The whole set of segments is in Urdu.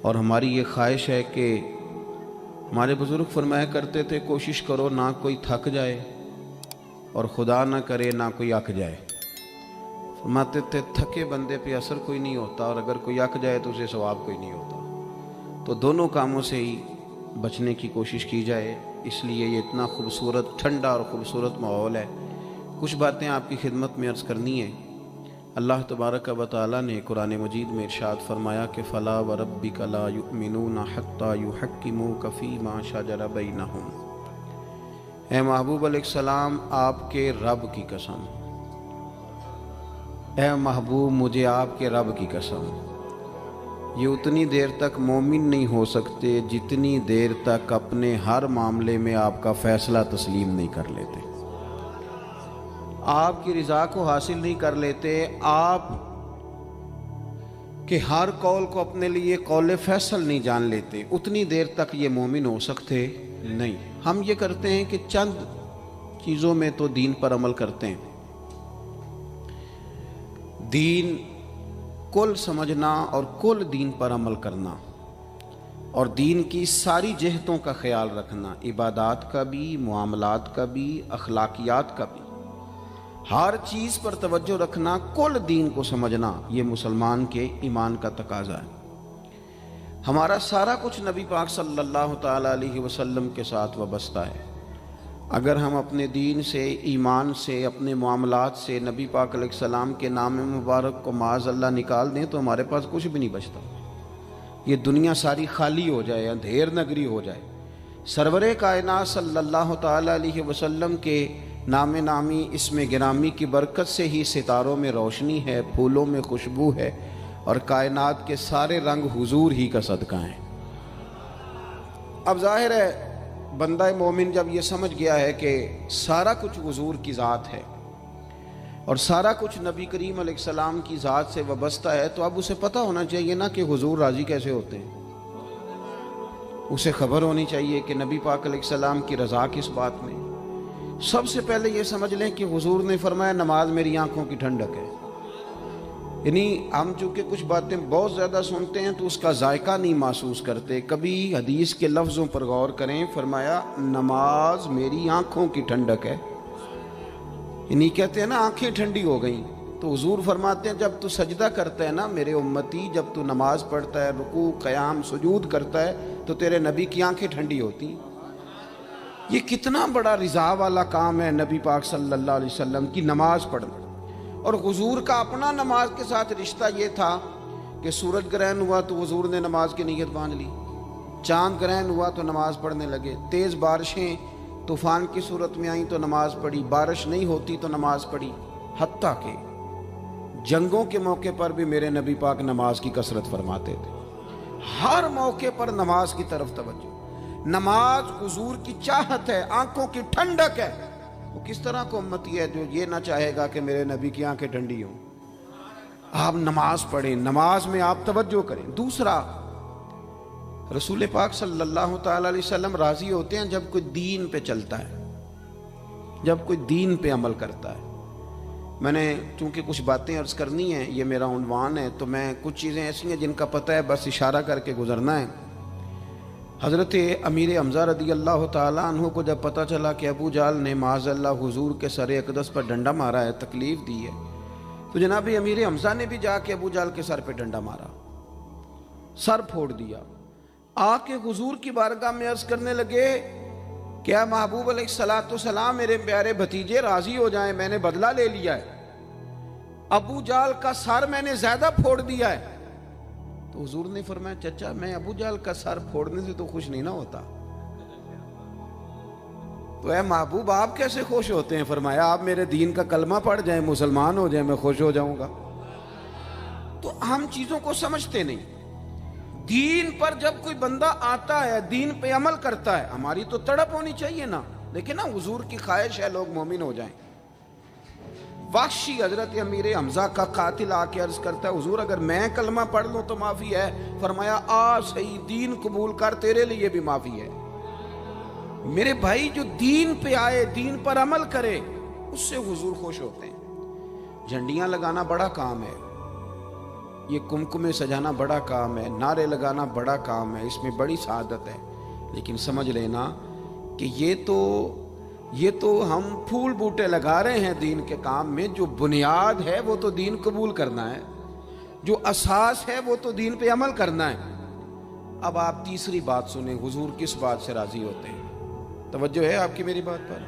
اور ہماری یہ خواہش ہے کہ ہمارے بزرگ فرمایا کرتے تھے کوشش کرو نہ کوئی تھک جائے اور خدا نہ کرے نہ کوئی اک جائے۔ فرماتے تھے تھکے بندے پہ اثر کوئی نہیں ہوتا، اور اگر کوئی اک جائے تو اسے ثواب کوئی نہیں ہوتا۔ تو دونوں کاموں سے ہی بچنے کی کوشش کی جائے، اس لیے یہ اتنا خوبصورت ٹھنڈا اور خوبصورت ماحول ہے۔ کچھ باتیں آپ کی خدمت میں عرض کرنی ہیں۔ اللہ تبارک و تعالیٰ نے قرآن مجید میں ارشاد فرمایا کہ فَلَا وَرَبِّكَ لَا يُؤْمِنُونَ حَتَّى يُحَكِّمُوكَ فِي مَا شَجَرَ بَيْنَهُمْ۔ اے محبوب علیہ السلام، آپ کے رب کی قسم، اے محبوب مجھے آپ کے رب کی قسم، یہ اتنی دیر تک مومن نہیں ہو سکتے جتنی دیر تک اپنے ہر معاملے میں آپ کا فیصلہ تسلیم نہیں کر لیتے، آپ کی رضا کو حاصل نہیں کر لیتے، آپ کے ہر قول کو اپنے لیے قول فیصل نہیں جان لیتے، اتنی دیر تک یہ مومن ہو سکتے نہیں۔ ہم یہ کرتے ہیں کہ چند چیزوں میں تو دین پر عمل کرتے ہیں۔ دین کل سمجھنا اور کل دین پر عمل کرنا، اور دین کی ساری جہتوں کا خیال رکھنا، عبادات کا بھی، معاملات کا بھی، اخلاقیات کا بھی، ہر چیز پر توجہ رکھنا، کل دین کو سمجھنا، یہ مسلمان کے ایمان کا تقاضا ہے۔ ہمارا سارا کچھ نبی پاک صلی اللہ تعالیٰ علیہ وسلم کے ساتھ وابستہ ہے۔ اگر ہم اپنے دین سے، ایمان سے، اپنے معاملات سے نبی پاک علیہ السلام کے نام مبارک کو معاذ اللہ نکال دیں تو ہمارے پاس کچھ بھی نہیں بچتا، یہ دنیا ساری خالی ہو جائے، اندھیر نگری ہو جائے۔ سرور کائنات صلی اللہ تعالیٰ علیہ وسلم کے نام نامی اسم گرامی کی برکت سے ہی ستاروں میں روشنی ہے، پھولوں میں خوشبو ہے، اور کائنات کے سارے رنگ حضور ہی کا صدقہ ہیں۔ اب ظاہر ہے بندہ مومن جب یہ سمجھ گیا ہے کہ سارا کچھ حضور کی ذات ہے اور سارا کچھ نبی کریم علیہ السلام کی ذات سے وابستہ ہے، تو اب اسے پتہ ہونا چاہیے نا کہ حضور راضی کیسے ہوتے ہیں۔ اسے خبر ہونی چاہیے کہ نبی پاک علیہ السلام کی رضا کس بات میں۔ سب سے پہلے یہ سمجھ لیں کہ حضور نے فرمایا نماز میری آنکھوں کی ٹھنڈک ہے۔ یعنی ہم چونکہ کچھ باتیں بہت زیادہ سنتے ہیں تو اس کا ذائقہ نہیں محسوس کرتے، کبھی حدیث کے لفظوں پر غور کریں۔ فرمایا نماز میری آنکھوں کی ٹھنڈک ہے، یعنی کہتے ہیں نا آنکھیں ٹھنڈی ہو گئیں، تو حضور فرماتے ہیں جب تو سجدہ کرتا ہے نا میرے امتی، جب تو نماز پڑھتا ہے، رکوع قیام سجود کرتا ہے، تو تیرے نبی کی آنکھیں ٹھنڈی ہوتی ہیں۔ یہ کتنا بڑا رضا والا کام ہے نبی پاک صلی اللہ علیہ وسلم کی نماز پڑھنا۔ اور حضور کا اپنا نماز کے ساتھ رشتہ یہ تھا کہ سورج گرہن ہوا تو حضور نے نماز کی نیت باندھ لی، چاند گرہن ہوا تو نماز پڑھنے لگے، تیز بارشیں طوفان کی صورت میں آئیں تو نماز پڑھی، بارش نہیں ہوتی تو نماز پڑھی، حتیٰ کہ جنگوں کے موقع پر بھی میرے نبی پاک نماز کی کثرت فرماتے تھے۔ ہر موقع پر نماز کی طرف توجہ۔ نماز حضور کی چاہت ہے، آنکھوں کی ٹھنڈک ہے۔ وہ کس طرح کو امتی ہے جو یہ نہ چاہے گا کہ میرے نبی کی آنکھیں ٹھنڈی ہوں۔ آپ نماز پڑھیں، نماز میں آپ توجہ کریں۔ دوسرا، رسول پاک صلی اللہ تعالیٰ علیہ وسلم راضی ہوتے ہیں جب کوئی دین پہ چلتا ہے، جب کوئی دین پہ عمل کرتا ہے۔ میں نے چونکہ کچھ باتیں عرض کرنی ہیں، یہ میرا عنوان ہے، تو میں کچھ چیزیں ایسی ہیں جن کا پتہ ہے بس اشارہ کر کے گزرنا ہے۔ حضرت امیر حمزہ رضی اللہ تعالیٰ عنہ کو جب پتہ چلا کہ ابو جہل نے معاذ اللہ حضور کے سر اقدس پر ڈنڈا مارا ہے، تکلیف دی ہے، تو جناب امیر حمزہ نے بھی جا کے ابو جہل کے سر پہ ڈنڈا مارا، سر پھوڑ دیا۔ آ کے حضور کی بارگاہ میں عرض کرنے لگے کہ اے محبوب علیہ السلام، میرے پیارے بھتیجے راضی ہو جائیں، میں نے بدلہ لے لیا ہے، ابو جہل کا سر میں نے زیادہ پھوڑ دیا ہے۔ تو حضور نے فرمایا چچا میں ابو جہل کا سر پھوڑنے سے تو خوش نہیں نہ ہوتا، تو اے محبوب آپ کیسے خوش ہوتے ہیں؟ فرمایا آپ میرے دین کا کلمہ پڑھ جائیں، مسلمان ہو جائیں، میں خوش ہو جاؤں گا۔ تو ہم چیزوں کو سمجھتے نہیں۔ دین پر جب کوئی بندہ آتا ہے، دین پہ عمل کرتا ہے، ہماری تو تڑپ ہونی چاہیے نا، لیکن نا حضور کی خواہش ہے لوگ مومن ہو جائیں۔ وحشی حضرت امیر حمزہ کا قاتل آ کے عرض کرتا ہے حضور اگر میں کلمہ پڑھ لوں تو معافی ہے؟ فرمایا آ صحیح، دین قبول کر، تیرے لیے بھی معافی ہے۔ میرے بھائی جو دین پہ آئے، دین پر عمل کرے، اس سے حضور خوش ہوتے ہیں۔ جھنڈیاں لگانا بڑا کام ہے، یہ کمکمے سجانا بڑا کام ہے، نعرے لگانا بڑا کام ہے، اس میں بڑی سعادت ہے، لیکن سمجھ لینا کہ یہ تو ہم پھول بوٹے لگا رہے ہیں دین کے کام میں، جو بنیاد ہے وہ تو دین قبول کرنا ہے، جو اساس ہے وہ تو دین پہ عمل کرنا ہے۔ اب آپ تیسری بات سنیں، حضور کس بات سے راضی ہوتے ہیں؟ توجہ ہے آپ کی میری بات پر؟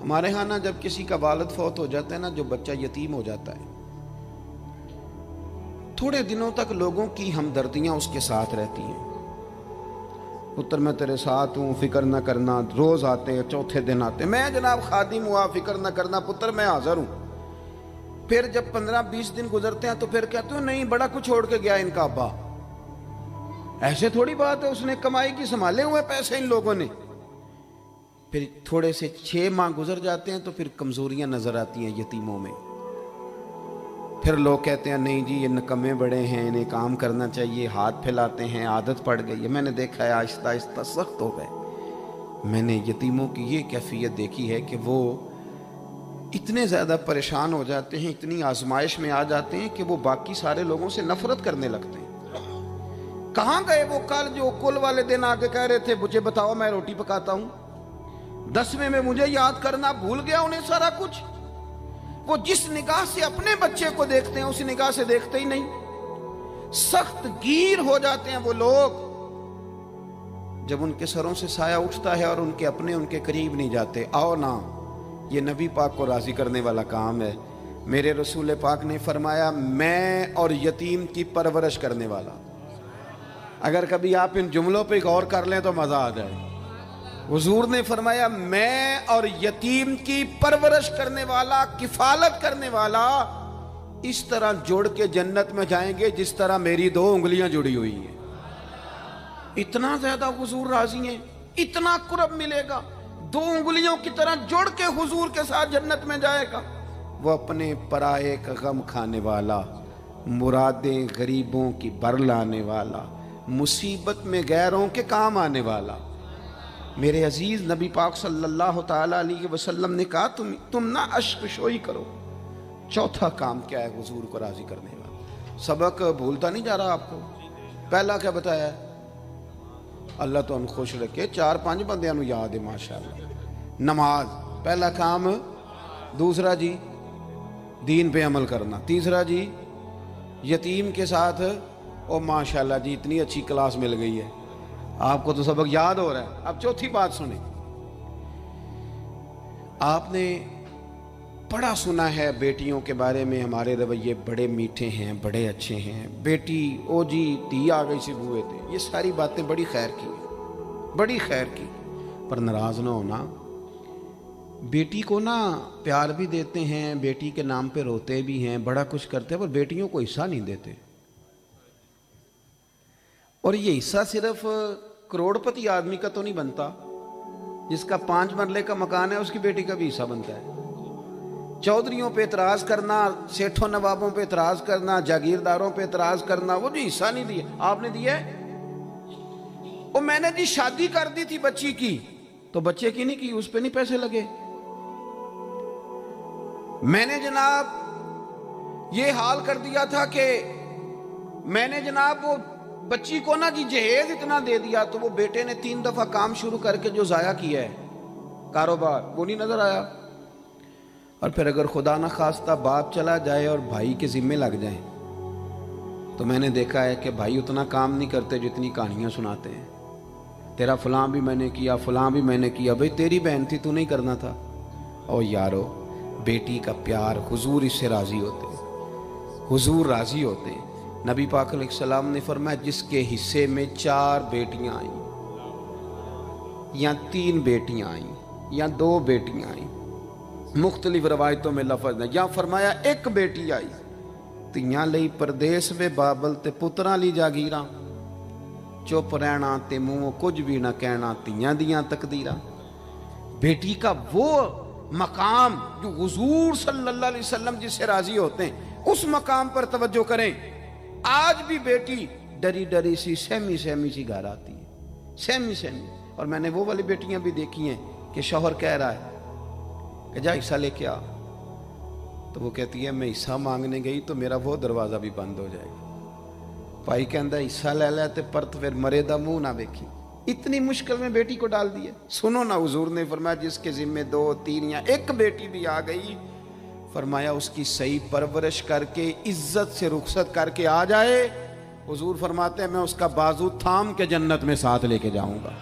ہمارے ہاں نا جب کسی کا والد فوت ہو جاتا ہے نا، جو بچہ یتیم ہو جاتا ہے، تھوڑے دنوں تک لوگوں کی ہمدردیاں اس کے ساتھ رہتی ہیں۔ پتر میں تیرے ساتھ ہوں، فکر نہ کرنا، روز آتے ہیں، چوتھے دن آتے ہیں، میں جناب خادم ہوا، فکر نہ کرنا پتر میں حاضر ہوں۔ پھر جب 15-20 دن گزرتے ہیں تو پھر کہتے ہو نہیں بڑا کچھ چھوڑ کے گیا ان کا ابا۔ ایسے تھوڑی بات ہے، اس نے کمائی کی سنبھالے ہوئے پیسے ان لوگوں نے۔ پھر تھوڑے سے 6 ماہ گزر جاتے ہیں تو پھر کمزوریاں نظر آتی ہیں یتیموں میں۔ پھر لوگ کہتے ہیں نہیں جی یہ نکمے بڑے ہیں، انہیں کام کرنا چاہیے، ہاتھ پھیلاتے ہیں، عادت پڑ گئی ہے۔ میں نے دیکھا ہے آہستہ آہستہ سخت ہو گئے۔ میں نے یتیموں کی یہ کیفیت دیکھی ہے کہ وہ اتنے زیادہ پریشان ہو جاتے ہیں، اتنی آزمائش میں آ جاتے ہیں کہ وہ باقی سارے لوگوں سے نفرت کرنے لگتے ہیں۔ کہاں گئے وہ کل جو کل والے دن آ کے کہہ رہے تھے مجھے بتاؤ میں روٹی پکاتا ہوں، 10ویں میں مجھے یاد کرنا، بھول گیا انہیں سارا کچھ۔ وہ جس نگاہ سے اپنے بچے کو دیکھتے ہیں اس نگاہ سے دیکھتے ہی نہیں۔ سخت گیر ہو جاتے ہیں وہ لوگ جب ان کے سروں سے سایہ اٹھتا ہے اور ان کے اپنے ان کے قریب نہیں جاتے۔ آؤ نا، یہ نبی پاک کو راضی کرنے والا کام ہے۔ میرے رسول پاک نے فرمایا میں اور یتیم کی پرورش کرنے والا۔ اگر کبھی آپ ان جملوں پہ غور کر لیں تو مزہ آ جائے۔ حضور نے فرمایا میں اور یتیم کی پرورش کرنے والا، کفالت کرنے والا اس طرح جوڑ کے جنت میں جائیں گے جس طرح میری 2 انگلیاں جڑی ہوئی ہیں۔ اتنا زیادہ حضور راضی ہیں، اتنا قرب ملے گا، 2 انگلیوں کی طرح جوڑ کے حضور کے ساتھ جنت میں جائے گا۔ وہ اپنے پرائے کا غم کھانے والا، مرادیں غریبوں کی بر لانے والا، مصیبت میں غیروں کے کام آنے والا۔ میرے عزیز نبی پاک صلی اللہ تعالیٰ علیہ وسلم نے کہا تم نہ عشق شوئی کرو۔ چوتھا کام کیا ہے حضور کو راضی کرنے والا؟ سبق بھولتا نہیں جا رہا آپ کو؟ پہلا کیا بتایا ہے؟ اللہ تو ان خوش رکھے 4-5 بندیاں نو یاد ہے ماشاءاللہ۔ نماز پہلا کام، دوسرا جی دین پہ عمل کرنا، تیسرا جی یتیم کے ساتھ، او ماشاءاللہ جی اتنی اچھی کلاس مل گئی ہے آپ کو تو سبق یاد ہو رہا ہے۔ اب چوتھی بات سنیں، آپ نے بڑا سنا ہے بیٹیوں کے بارے میں ہمارے رویے بڑے میٹھے ہیں، بڑے اچھے ہیں، بیٹی او جی تی آ گئی سی بوئے تھے، یہ ساری باتیں بڑی خیر کی، بڑی خیر کی، پر ناراض نہ ہونا۔ بیٹی کو نا پیار بھی دیتے ہیں، بیٹی کے نام پہ روتے بھی ہیں، بڑا کچھ کرتے ہیں، پر بیٹیوں کو حصہ نہیں دیتے۔ اور یہ حصہ صرف کروڑ پتی آدمی کا تو نہیں بنتا، جس کا 5 مرلے کا مکان ہے اس کی بیٹی کا بھی حصہ بنتا ہے۔ چودھریوں پہ اعتراض کرنا، سیٹھوں نوابوں پہ اعتراض کرنا، جاگیرداروں پہ اعتراض کرنا، وہ جو حصہ نہیں دیا آپ نے دیا ہے۔ وہ میں نے جی شادی کر دی تھی بچی کی، تو بچے کی نہیں کی، اس پہ نہیں پیسے لگے۔ میں نے جناب یہ حال کر دیا تھا کہ میں نے جناب وہ بچی کو نا جی جہیز اتنا دے دیا، تو وہ بیٹے نے 3 دفعہ کام شروع کر کے جو ضائع کیا ہے کاروبار، وہ نہیں نظر آیا۔ اور پھر اگر خدا نہ خواستہ باپ چلا جائے اور بھائی کے ذمے لگ جائیں، تو میں نے دیکھا ہے کہ بھائی اتنا کام نہیں کرتے جتنی کہانیاں سناتے ہیں۔ تیرا فلاں بھی میں نے کیا، فلاں بھی میں نے کیا، بھئی تیری بہن تھی تو نہیں کرنا تھا۔ او یارو، بیٹی کا پیار، حضور اس سے راضی ہوتے ہیں، حضور راضی ہوتے ہیں۔ نبی پاک علیہ السلام نے فرمایا جس کے حصے میں 4 بیٹیاں آئیں، یا 3 بیٹیاں آئیں، یا 2 بیٹیاں آئیں، مختلف روایتوں میں لفظ ہے، یا فرمایا 1 بیٹی آئی، تیاں لئی پردیس وے بابل تے پتراں لی جاگیراں، چپ رہنا تے منہ کچھ بھی نہ کہنا، تیاں دیاں تقدیراں۔ بیٹی کا وہ مقام جو حضور صلی اللہ علیہ وسلم جس سے راضی ہوتے ہیں، اس مقام پر توجہ کریں۔ آج بھی بیٹی ڈری ڈری سی، سہمی سہمی سی گھر آتی ہے، سہمی سہمی۔ اور میں نے وہ والی بیٹیاں بھی دیکھی ہیں کہ شوہر کہہ رہا ہے کہ جا حصہ لے کے آ، تو وہ کہتی ہے میں حصہ مانگنے گئی تو میرا وہ دروازہ بھی بند ہو جائے گا. بھائی کہندا حصہ لے لے تے پرت پھر مرے دا منہ نہ ویکھی. اتنی مشکل میں بیٹی کو ڈال دیا. سنو نا حضور نے فرمایا جس کے ذمے 2 3 یا 1 بیٹی بھی آ گئی، فرمایا اس کی صحیح پرورش کر کے عزت سے رخصت کر کے آ جائے، حضور فرماتے ہیں میں اس کا بازو تھام کے جنت میں ساتھ لے کے جاؤں گا.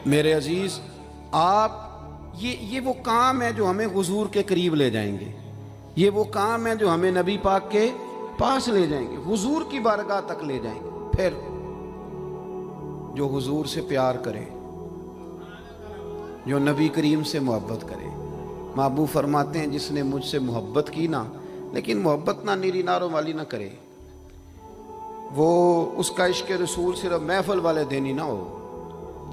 میرے عزیز، آپ یہ وہ کام ہے جو ہمیں حضور کے قریب لے جائیں گے. یہ وہ کام ہے جو ہمیں نبی پاک کے پاس لے جائیں گے، حضور کی بارگاہ تک لے جائیں گے. پھر جو حضور سے پیار کرے، جو نبی کریم سے محبت کرے. محبوب فرماتے ہیں جس نے مجھ سے محبت کی نا، لیکن محبت نہ نیری ناروں والی نہ کرے، وہ اس کا عشق رسول صرف محفل والے دن ہی نہ ہو،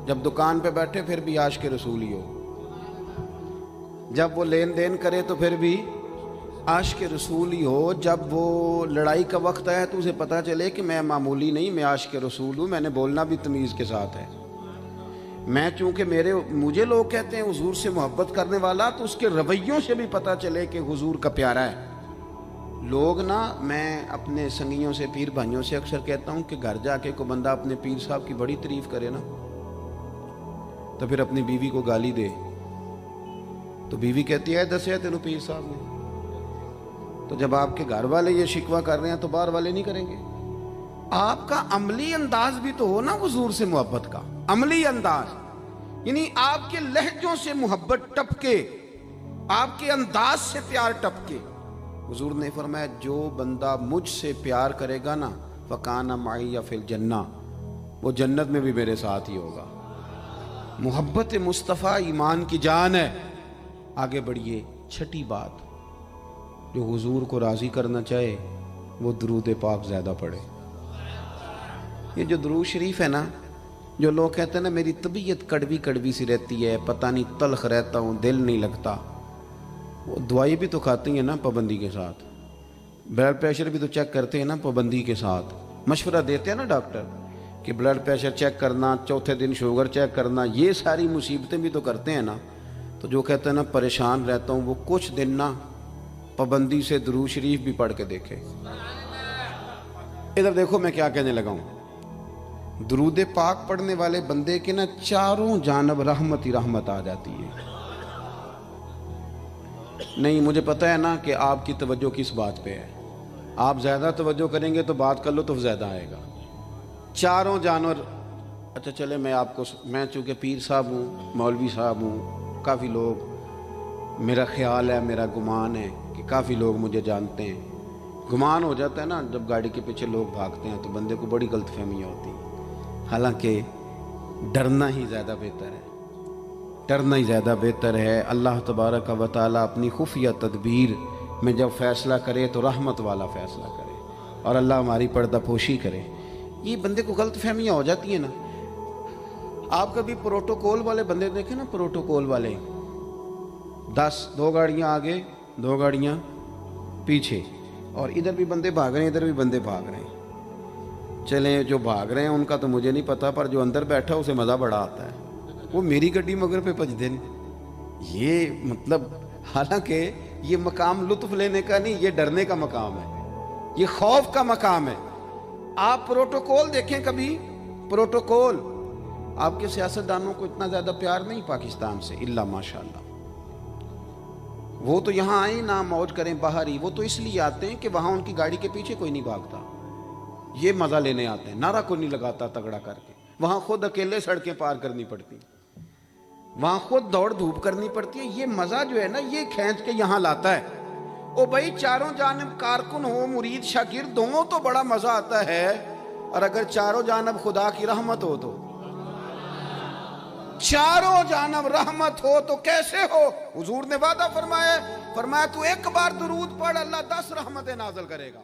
جب دکان پہ بیٹھے پھر بھی عاشق رسول ہی ہو، جب وہ لین دین کرے تو پھر بھی عاشق رسول ہی ہو، جب وہ لڑائی کا وقت آئے تو اسے پتہ چلے کہ میں معمولی نہیں، میں عاشق رسول ہوں، میں نے بولنا بھی تمیز کے ساتھ ہے. میں چونکہ مجھے لوگ کہتے ہیں حضور سے محبت کرنے والا، تو اس کے رویوں سے بھی پتہ چلے کہ حضور کا پیارا ہے. لوگ نا، میں اپنے سنگیوں سے، پیر بھائیوں سے اکثر کہتا ہوں کہ گھر جا کے کوئی بندہ اپنے پیر صاحب کی بڑی تعریف کرے نا، تو پھر اپنی بیوی کو گالی دے تو بیوی کہتی ہے دسیا تینوں پیر صاحب نے. تو جب آپ کے گھر والے یہ شکوہ کر رہے ہیں تو باہر والے نہیں کریں گے. آپ کا عملی انداز بھی تو ہو نا حضور سے محبت کا. عملی انداز یعنی آپ کے لہجوں سے محبت ٹپکے، آپ کے انداز سے پیار ٹپکے. حضور نے فرمایا جو بندہ مجھ سے پیار کرے گا نا، فَكَانَ مَعِيَ فِي الْجَنَّةِ، وہ جنت میں بھی میرے ساتھ ہی ہوگا. محبت مصطفیٰ ایمان کی جان ہے. آگے بڑھیے. چھٹی بات، جو حضور کو راضی کرنا چاہے وہ درود پاک زیادہ پڑھے. یہ جو درود شریف ہے نا، جو لوگ کہتے ہیں نا میری طبیعت کڑوی کڑوی سی رہتی ہے، پتہ نہیں تلخ رہتا ہوں، دل نہیں لگتا، وہ دوائی بھی تو کھاتی ہیں نا پابندی کے ساتھ، بلڈ پریشر بھی تو چیک کرتے ہیں نا پابندی کے ساتھ، مشورہ دیتے ہیں نا ڈاکٹر کہ بلڈ پریشر چیک کرنا، چوتھے دن شوگر چیک کرنا، یہ ساری مصیبتیں بھی تو کرتے ہیں نا. تو جو کہتے ہیں نا پریشان رہتا ہوں، وہ کچھ دن نا پابندی سے درود شریف بھی پڑھ کے دیکھے. ادھر دیکھو میں کیا کہنے لگا ہوں. درود پاک پڑھنے والے بندے کے نا چاروں جانب رحمت ہی رحمت آ جاتی ہے. نہیں، مجھے پتہ ہے نا کہ آپ کی توجہ کس بات پہ ہے. آپ زیادہ توجہ کریں گے تو بات کر لو تو زیادہ آئے گا. چاروں جانور. اچھا چلے میں چونکہ پیر صاحب ہوں، مولوی صاحب ہوں، کافی لوگ، میرا خیال ہے، میرا گمان ہے کہ کافی لوگ مجھے جانتے ہیں. گمان ہو جاتا ہے نا جب گاڑی کے پیچھے لوگ بھاگتے ہیں تو بندے کو بڑی غلط فہمیاں ہوتی ہیں. حالانکہ ڈرنا ہی زیادہ بہتر ہے، ڈرنا ہی زیادہ بہتر ہے. اللہ تبارک و تعالیٰ اپنی خفیہ تدبیر میں جب فیصلہ کرے تو رحمت والا فیصلہ کرے، اور اللہ ہماری پردہ پوشی کرے. یہ بندے کو غلط فہمیاں ہو جاتی ہیں نا. آپ کبھی پروٹوکول والے بندے دیکھیں نا، پروٹوکول والے 2 گاڑیاں آگے 2 گاڑیاں پیچھے، اور ادھر بھی بندے بھاگ رہے ہیں ادھر بھی بندے بھاگ رہے ہیں. چلیں جو بھاگ رہے ہیں ان کا تو مجھے نہیں پتا، پر جو اندر بیٹھا اسے مزہ بڑا آتا ہے. وہ میری گڈی مگر پہ بج دیں. یہ مطلب حالانکہ یہ مقام لطف لینے کا نہیں، یہ ڈرنے کا مقام ہے، یہ خوف کا مقام ہے. آپ پروٹوکول دیکھیں کبھی، پروٹوکول. آپ کے سیاستدانوں کو اتنا زیادہ پیار نہیں پاکستان سے، الا ماشاءاللہ. وہ تو یہاں آئیں نہ موج کریں باہر ہی، وہ تو اس لیے آتے ہیں کہ وہاں ان کی گاڑی کے پیچھے کوئی نہیں بھاگتا. یہ مزہ لینے آتے ہیں، نعرہ کوئی نہیں لگاتا تگڑا کر کے. وہاں خود اکیلے سڑکیں پار کرنی پڑتی، وہاں خود دوڑ دھوپ کرنی پڑتی ہے. یہ مزہ جو ہے نا یہ کھینچ کے یہاں لاتا ہے. او بھائی چاروں جانب کارکن ہو، مرید شاگرد دونوں تو بڑا مزہ آتا ہے، اور اگر چاروں جانب خدا کی رحمت ہو تو، چاروں جانب رحمت ہو تو کیسے ہو. حضور نے وعدہ فرمایا تو 1 بار درود پڑھ، اللہ 10 رحمتیں نازل کرے گا.